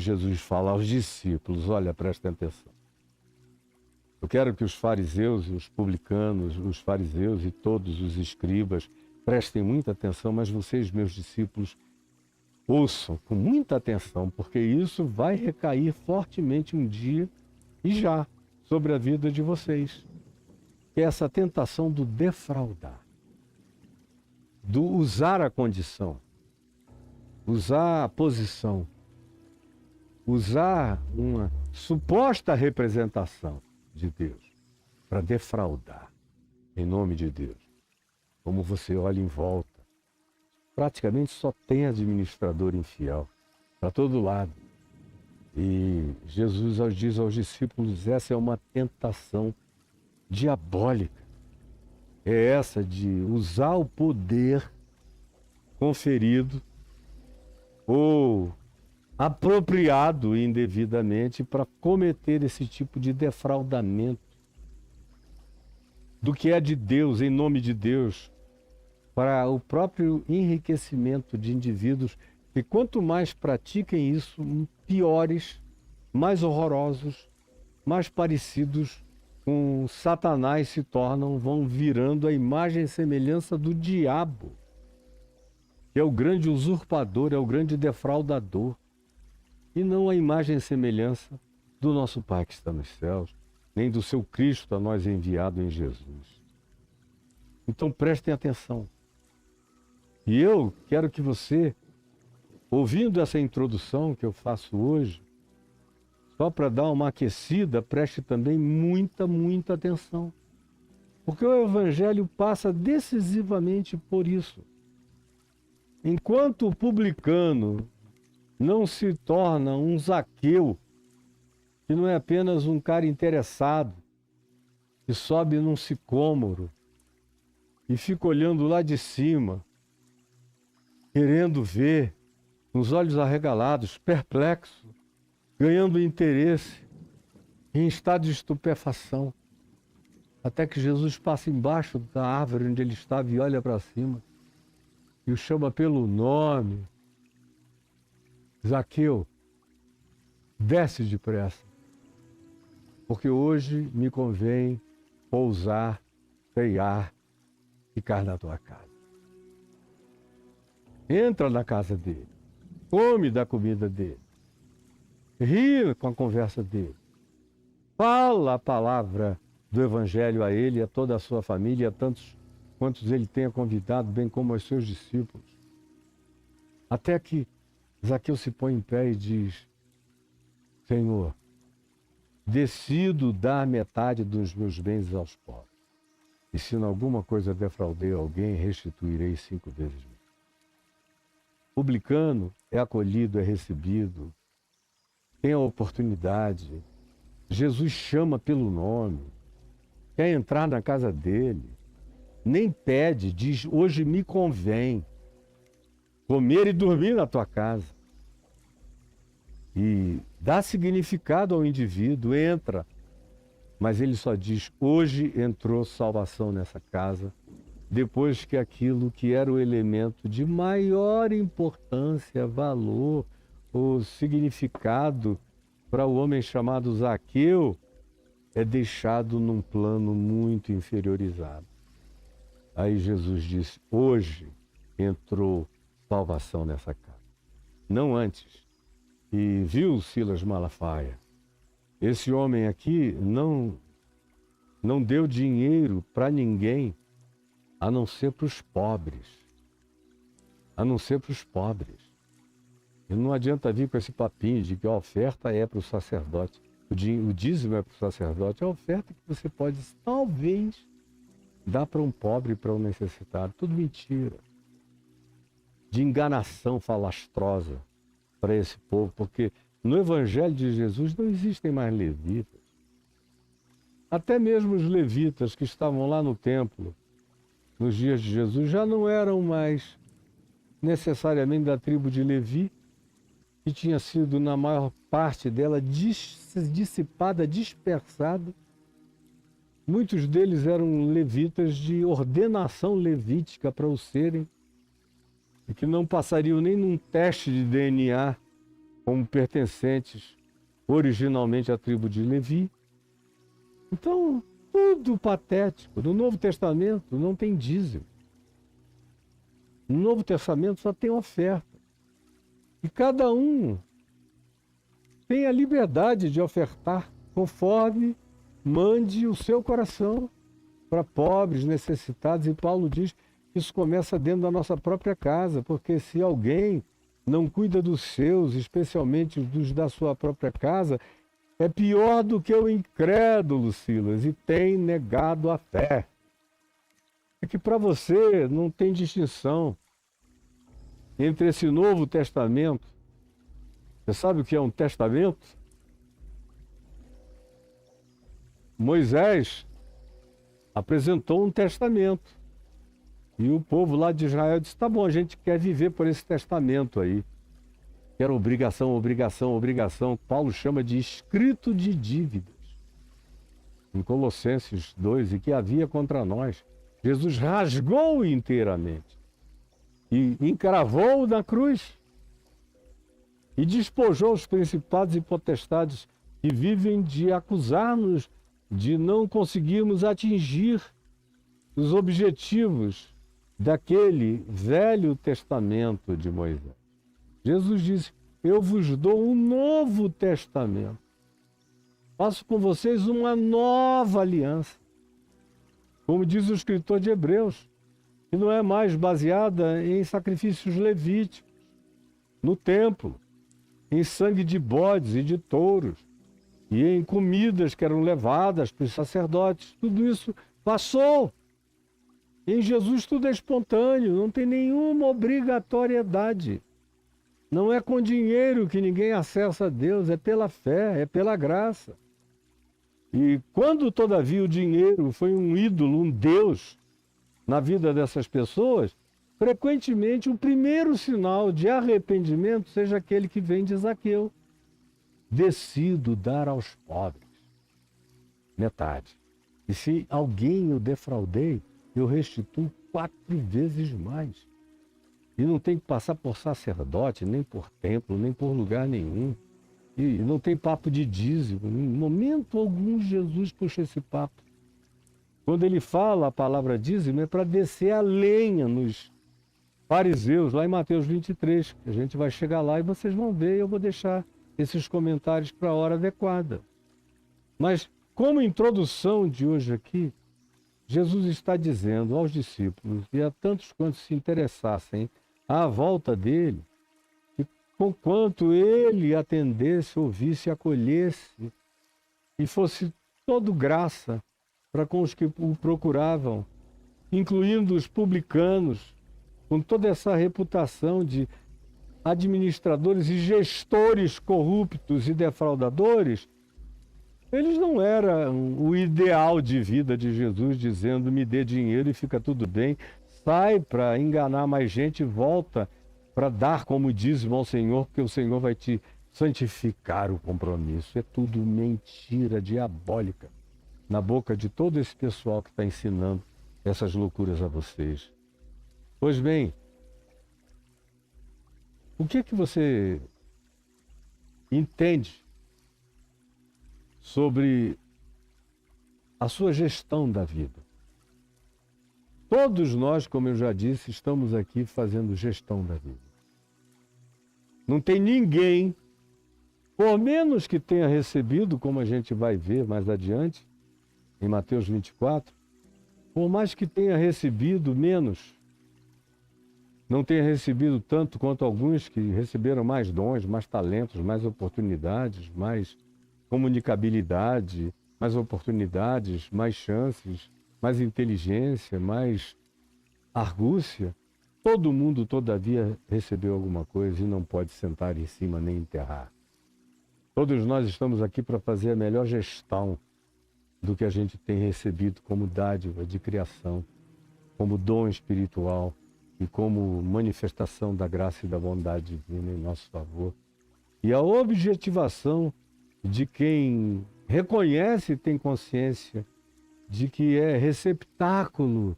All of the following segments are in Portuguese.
Jesus fala aos discípulos, olha, prestem atenção. Eu quero que os fariseus, os publicanos, os fariseus e todos os escribas prestem muita atenção, mas vocês, meus discípulos, ouçam com muita atenção, porque isso vai recair fortemente um dia e já sobre a vida de vocês. Que é essa tentação do defraudar, do usar a condição, usar a posição, usar uma suposta representação de Deus para defraudar em nome de Deus. Como você olha em volta, praticamente só tem administrador infiel para todo lado. E Jesus diz aos discípulos, essa é uma tentação diabólica. É essa de usar o poder conferido ou apropriado indevidamente para cometer esse tipo de defraudamento do que é de Deus, em nome de Deus, para o próprio enriquecimento de indivíduos que quanto mais pratiquem isso, piores, mais horrorosos, mais parecidos com Satanás se tornam, vão virando a imagem e semelhança do diabo, que é o grande usurpador, é o grande defraudador, e não a imagem e semelhança do nosso Pai que está nos céus, nem do seu Cristo a nós enviado em Jesus. Então prestem atenção. E eu quero que você, ouvindo essa introdução que eu faço hoje, só para dar uma aquecida, preste também muita atenção. Porque o Evangelho passa decisivamente por isso. Enquanto o publicano não se torna um Zaqueu, que não é apenas um cara interessado, que sobe num sicômoro e fica olhando lá de cima, querendo ver, com os olhos arregalados, perplexo, ganhando interesse, em estado de estupefação, até que Jesus passa embaixo da árvore onde ele estava e olha para cima e o chama pelo nome. Zaqueu, desce depressa, porque hoje me convém pousar, ceiar, ficar na tua casa. Entra na casa dele, come da comida dele, ri com a conversa dele, fala a palavra do Evangelho a ele, a toda a sua família, a tantos quantos ele tenha convidado, bem como aos seus discípulos. Até que Zaqueu se põe em pé e diz, Senhor, decido dar metade dos meus bens aos pobres. E se em alguma coisa defraudei alguém, restituirei 5 vezes mais. O publicano é acolhido, é recebido, tem a oportunidade. Jesus chama pelo nome, quer entrar na casa dele, nem pede, diz, hoje me convém comer e dormir na tua casa. E dá significado ao indivíduo, entra, mas ele só diz, hoje entrou salvação nessa casa, depois que aquilo que era o elemento de maior importância, valor, ou significado para o homem chamado Zaqueu, é deixado num plano muito inferiorizado. Aí Jesus disse, hoje entrou salvação nessa casa. Não antes. E viu Silas Malafaia, esse homem aqui não deu dinheiro para ninguém, a não ser para os pobres. A não ser para os pobres. E não adianta vir com esse papinho de que a oferta é para o sacerdote. O dízimo é para o sacerdote. A oferta que você pode, talvez, dar para um pobre, para um necessitado. Tudo mentira. De enganação falastrosa para esse povo. Porque no Evangelho de Jesus não existem mais levitas. Até mesmo os levitas que estavam lá no templo, nos dias de Jesus, já não eram mais necessariamente da tribo de Levi, que tinha sido, na maior parte dela, dissipada, dispersada. Muitos deles eram levitas de ordenação levítica para o serem, e que não passariam nem num teste de DNA como pertencentes originalmente à tribo de Levi. Então, tudo patético. No Novo Testamento não tem dízimo. No Novo Testamento só tem oferta. E cada um tem a liberdade de ofertar conforme mande o seu coração para pobres, necessitados. E Paulo diz que isso começa dentro da nossa própria casa, porque se alguém não cuida dos seus, especialmente dos da sua própria casa, é pior do que o incrédulo, Silas, e tem negado a fé. É que para você não tem distinção entre esse Novo Testamento. Você sabe o que é um testamento? Moisés apresentou um testamento. E o povo lá de Israel disse, tá bom, a gente quer viver por esse testamento aí. Que era obrigação, obrigação, obrigação. Paulo chama de escrito de dívidas. Em Colossenses 2, e que havia contra nós. Jesus rasgou inteiramente. E encravou na cruz. E despojou os principados e potestades que vivem de acusar-nos de não conseguirmos atingir os objetivos daquele velho testamento de Moisés. Jesus disse, eu vos dou um novo testamento. Faço com vocês uma nova aliança. Como diz o escritor de Hebreus, que não é mais baseada em sacrifícios levíticos, no templo, em sangue de bodes e de touros, e em comidas que eram levadas para os sacerdotes. Tudo isso passou. Em Jesus tudo é espontâneo, não tem nenhuma obrigatoriedade. Não é com dinheiro que ninguém acessa a Deus, é pela fé, é pela graça. E quando, todavia, o dinheiro foi um ídolo, um Deus na vida dessas pessoas, frequentemente o primeiro sinal de arrependimento seja aquele que vem de Zaqueu. Decido dar aos pobres metade. E se alguém eu defraudei, eu restituo 4 vezes mais. E não tem que passar por sacerdote, nem por templo, nem por lugar nenhum. E não tem papo de dízimo. Em momento algum Jesus puxa esse papo. Quando ele fala a palavra dízimo, é para descer a lenha nos fariseus, lá em Mateus 23. A gente vai chegar lá e vocês vão ver, eu vou deixar esses comentários para a hora adequada. Mas, como introdução de hoje aqui, Jesus está dizendo aos discípulos e a tantos quantos se interessassem à volta dele, que conquanto ele atendesse, ouvisse, acolhesse e fosse todo graça para com os que o procuravam, incluindo os publicanos, com toda essa reputação de administradores e gestores corruptos e defraudadores, eles não eram o ideal de vida de Jesus, dizendo, me dê dinheiro e fica tudo bem, sai para enganar mais gente e volta para dar como dízimo ao Senhor, porque o Senhor vai te santificar o compromisso. É tudo mentira diabólica na boca de todo esse pessoal que está ensinando essas loucuras a vocês. Pois bem, o que você entende sobre a sua gestão da vida? Todos nós, como eu já disse, estamos aqui fazendo gestão da vida. Não tem ninguém, por menos que tenha recebido, como a gente vai ver mais adiante, em Mateus 24, por mais que tenha recebido menos, não tenha recebido tanto quanto alguns que receberam mais dons, mais talentos, mais oportunidades, mais comunicabilidade, mais oportunidades, mais chances, mais inteligência, mais argúcia. Todo mundo, todavia, recebeu alguma coisa e não pode sentar em cima nem enterrar. Todos nós estamos aqui para fazer a melhor gestão do que a gente tem recebido como dádiva de criação, como dom espiritual, e como manifestação da graça e da bondade divina em nosso favor. E a objetivação de quem reconhece e tem consciência de que é receptáculo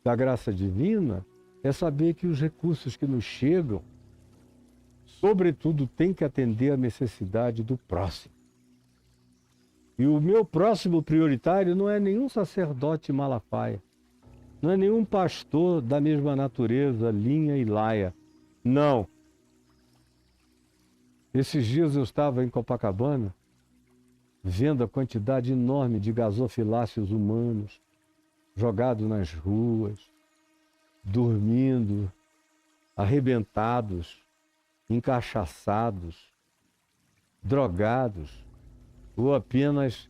da graça divina é saber que os recursos que nos chegam sobretudo, tem que atender a necessidade do próximo. E o meu próximo prioritário não é nenhum sacerdote Malafaia, não é nenhum pastor da mesma natureza, Linha e Laia. Não. Esses dias eu estava em Copacabana, vendo a quantidade enorme de gasofiláceos humanos jogados nas ruas, dormindo, arrebentados, encachaçados, drogados, ou apenas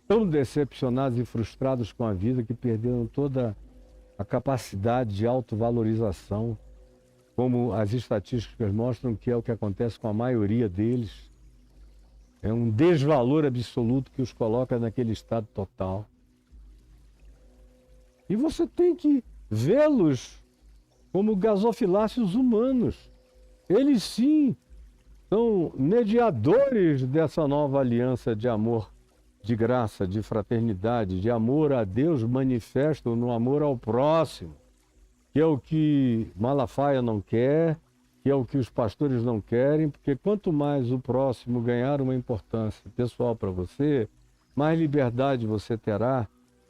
tão decepcionados e frustrados com a vida que perderam toda a capacidade de autovalorização, como as estatísticas mostram que é o que acontece com a maioria deles. É um desvalor absoluto que os coloca naquele estado total. E você tem que vê-los como gasofiláceos humanos. Eles sim são mediadores dessa nova aliança de amor, de graça, de fraternidade, de amor a Deus manifesto no amor ao próximo, que é o que Malafaia não quer, que é o que os pastores não querem, porque quanto mais o próximo ganhar uma importância pessoal para você, mais liberdade você terá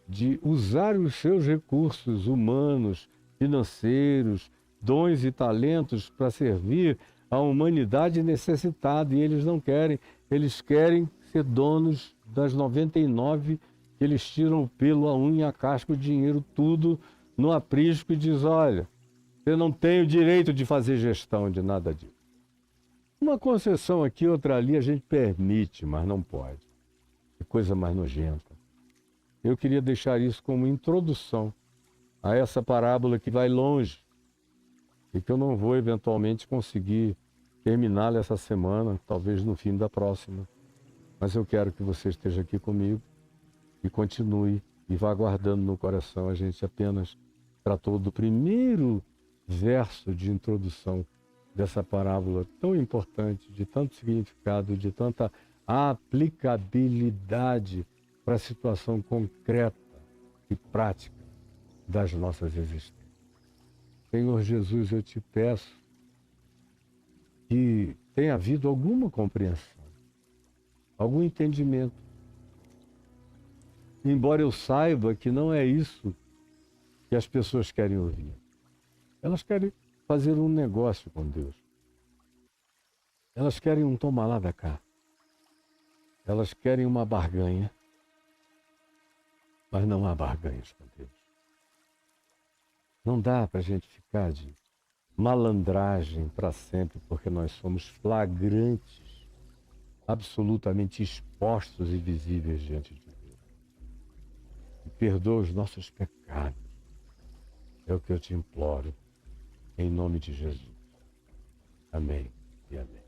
de usar os seus recursos humanos, financeiros, dons e talentos para servir a humanidade necessitada. E eles não querem, eles querem ser donos das 99 que eles tiram o pelo, a unha, a casca, o dinheiro, tudo no aprisco e diz, olha, você não tem o direito de fazer gestão de nada disso. Uma concessão aqui, outra ali, a gente permite, mas não pode. Que coisa mais nojenta. Eu queria deixar isso como introdução a essa parábola que vai longe e que eu não vou eventualmente conseguir terminá-la essa semana, talvez no fim da próxima. Mas eu quero que você esteja aqui comigo e continue e vá guardando no coração. A gente apenas tratou do primeiro verso de introdução dessa parábola tão importante, de tanto significado, de tanta aplicabilidade para a situação concreta e prática das nossas existências. Senhor Jesus, eu te peço que tenha havido alguma compreensão, algum entendimento. Embora eu saiba que não é isso que as pessoas querem ouvir. Elas querem fazer um negócio com Deus. Elas querem um toma lá da cá. Elas querem uma barganha. Mas não há barganhas com Deus. Não dá para a gente ficar de malandragem para sempre, porque nós somos flagrantes, absolutamente expostos e visíveis diante de Deus. E perdoa os nossos pecados. É o que eu te imploro, em nome de Jesus. Amém e amém.